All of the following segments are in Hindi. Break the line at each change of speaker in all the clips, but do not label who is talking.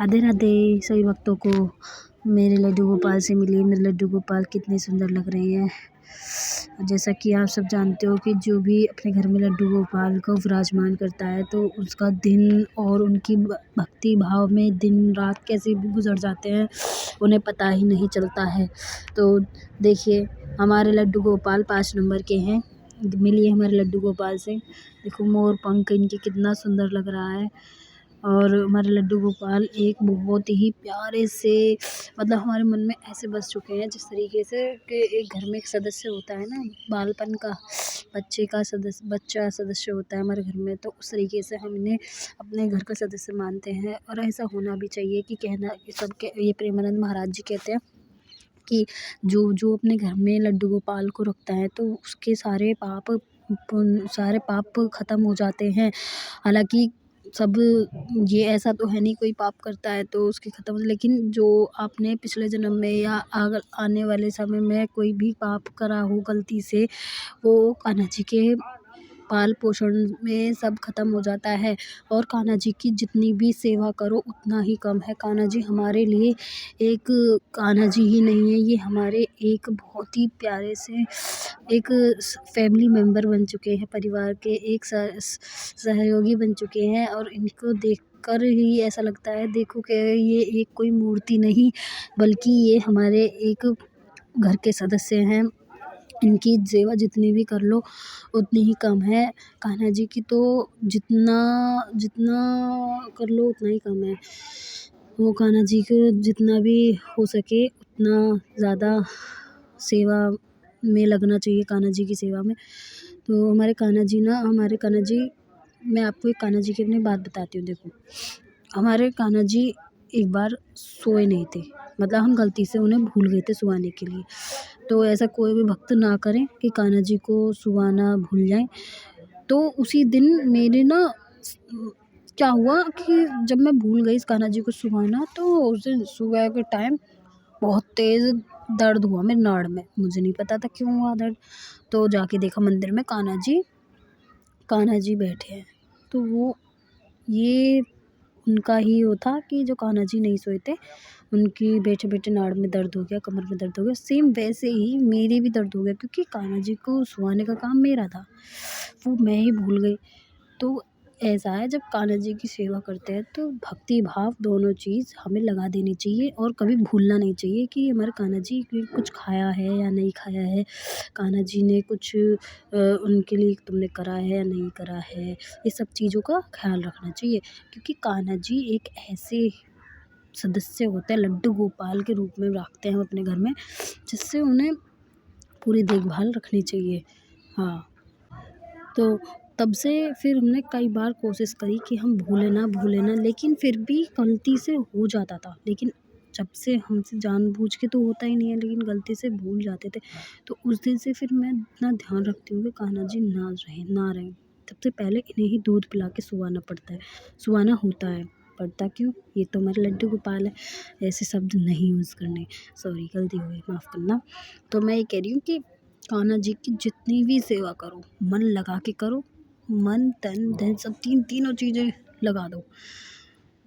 राधे राधे सभी भक्तों को। मेरे लड्डू गोपाल से मिलिए। मेरे लड्डू गोपाल कितने सुंदर लग रहे हैं। जैसा कि आप सब जानते हो कि जो भी अपने घर में लड्डू गोपाल को विराजमान करता है तो उसका दिन और उनकी भक्ति भाव में दिन रात कैसे भी गुजर जाते हैं उन्हें पता ही नहीं चलता है। तो देखिए हमारे लड्डू गोपाल 5 नंबर के हैं। मिलिए हमारे लड्डू गोपाल से। देखो मोर पंख इनके कितना सुंदर लग रहा है। और हमारे लड्डू गोपाल एक बहुत ही प्यारे से मतलब हमारे मन में ऐसे बस चुके हैं जिस तरीके से कि एक घर में एक सदस्य होता है ना, बालपन का बच्चा सदस्य होता है हमारे घर में, तो उस तरीके से हम इन्हें अपने घर का सदस्य मानते हैं। और ऐसा होना भी चाहिए कि कहना सबके ये प्रेमानंद महाराज जी कहते हैं कि जो अपने घर में लड्डू गोपाल को रखता है तो उसके सारे पाप ख़त्म हो जाते हैं। हालांकि सब ये ऐसा तो है नहीं कोई पाप करता है तो उसके ख़त्म, लेकिन जो आपने पिछले जन्म में या अगर आने वाले समय में कोई भी पाप करा हो गलती से, वो कान्हा जी के पाल पोषण में सब ख़त्म हो जाता है। और कान्हा जी की जितनी भी सेवा करो उतना ही कम है। कान्हा जी हमारे लिए एक कान्हा जी ही नहीं है, ये हमारे एक बहुत ही प्यारे से एक फैमिली मेम्बर बन चुके हैं, परिवार के एक सहयोगी बन चुके हैं। और इनको देख कर ही ऐसा लगता है देखो कि ये एक कोई मूर्ति नहीं बल्कि ये हमारे एक घर के सदस्य हैं। इनकी सेवा जितनी भी कर लो उतनी ही कम है। कान्हा जी की तो जितना कर लो उतना ही कम है। वो कान्हा जी को जितना भी हो सके उतना ज़्यादा सेवा में लगना चाहिए, कान्हा जी की सेवा में। तो हमारे कान्हा जी मैं आपको एक कान्हा जी की अपनी बात बताती हूँ। देखो हमारे कान्हा जी एक बार सोए नहीं थे, मतलब हम गलती से उन्हें भूल गए थे सुलाने के लिए। तो ऐसा कोई भी भक्त ना करें कि कान्हा जी को सुलाना भूल जाएं। तो उसी दिन मेरे ना क्या हुआ कि जब मैं भूल गई कान्हा जी को सुलाना तो उस दिन सुबह के टाइम बहुत तेज़ दर्द हुआ मेरी नाड़ में। मुझे नहीं पता था क्यों हुआ दर्द। तो जाके देखा मंदिर में कान्हा जी बैठे हैं। तो वो ये उनका ही वो था कि जो कान्हा जी नहीं सोए थे, उनकी बैठे नाड़ में दर्द हो गया, कमर में दर्द हो गया। सेम वैसे ही मेरे भी दर्द हो गया क्योंकि कान्हा जी को सुलाने का काम मेरा था, वो मैं ही भूल गई। तो ऐसा है जब कान्हा जी की सेवा करते हैं तो भक्ति भाव दोनों चीज़ हमें लगा देनी चाहिए और कभी भूलना नहीं चाहिए कि हमारे कान्हा जी ने कुछ खाया है या नहीं खाया है, कान्हा जी ने कुछ उनके लिए तुमने करा है या नहीं करा है। ये सब चीज़ों का ख्याल रखना चाहिए क्योंकि कान्हा जी एक ऐसे सदस्य होते हैं, लड्डू गोपाल के रूप में रखते हैं अपने घर में, जिससे उन्हें पूरी देखभाल रखनी चाहिए। हाँ, तो तब से फिर हमने कई बार कोशिश करी कि हम भूलें ना, लेकिन फिर भी गलती से हो जाता था। लेकिन जब से हमसे जानबूझ के तो होता ही नहीं है, लेकिन गलती से भूल जाते थे। तो उस दिन से फिर मैं इतना ध्यान रखती हूँ कि कान्हा जी ना रहें। सबसे पहले इन्हें ही दूध पिला के सुलाना होता है। पड़ता क्यों? ये तो हमारे लड्डू गोपाल है। ऐसे शब्द नहीं यूज़ करने, सॉरी गलती हो गई, माफ़ करना। तो मैं ये कह रही हूँ कि कान्हा जी की जितनी भी सेवा करो, मन लगा के करो, मन तन धन सब तीनों चीज़ें लगा दो।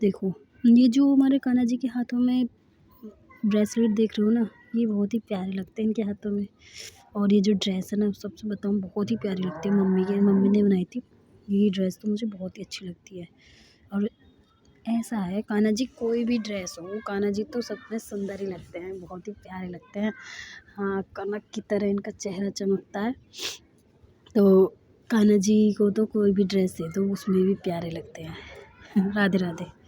देखो ये जो हमारे कान्हा जी के हाथों में ब्रेसलेट देख रहे हो ना, ये बहुत ही प्यारे लगते हैं इनके हाथों में। और ये जो ड्रेस है ना, सबसे बताऊँ बहुत ही प्यारी लगती है। मम्मी ने बनाई थी ये ड्रेस, तो मुझे बहुत ही अच्छी लगती है। और ऐसा है कान्हा जी कोई भी ड्रेस हो, कान्हा जी तो सब में सुंदर ही लगते हैं, बहुत ही प्यारे लगते हैं। हाँ, कनक की तरह इनका चेहरा चमकता है। तो कान्हा जी को तो कोई भी ड्रेस दे दो उसमें भी प्यारे लगते हैं। राधे राधे।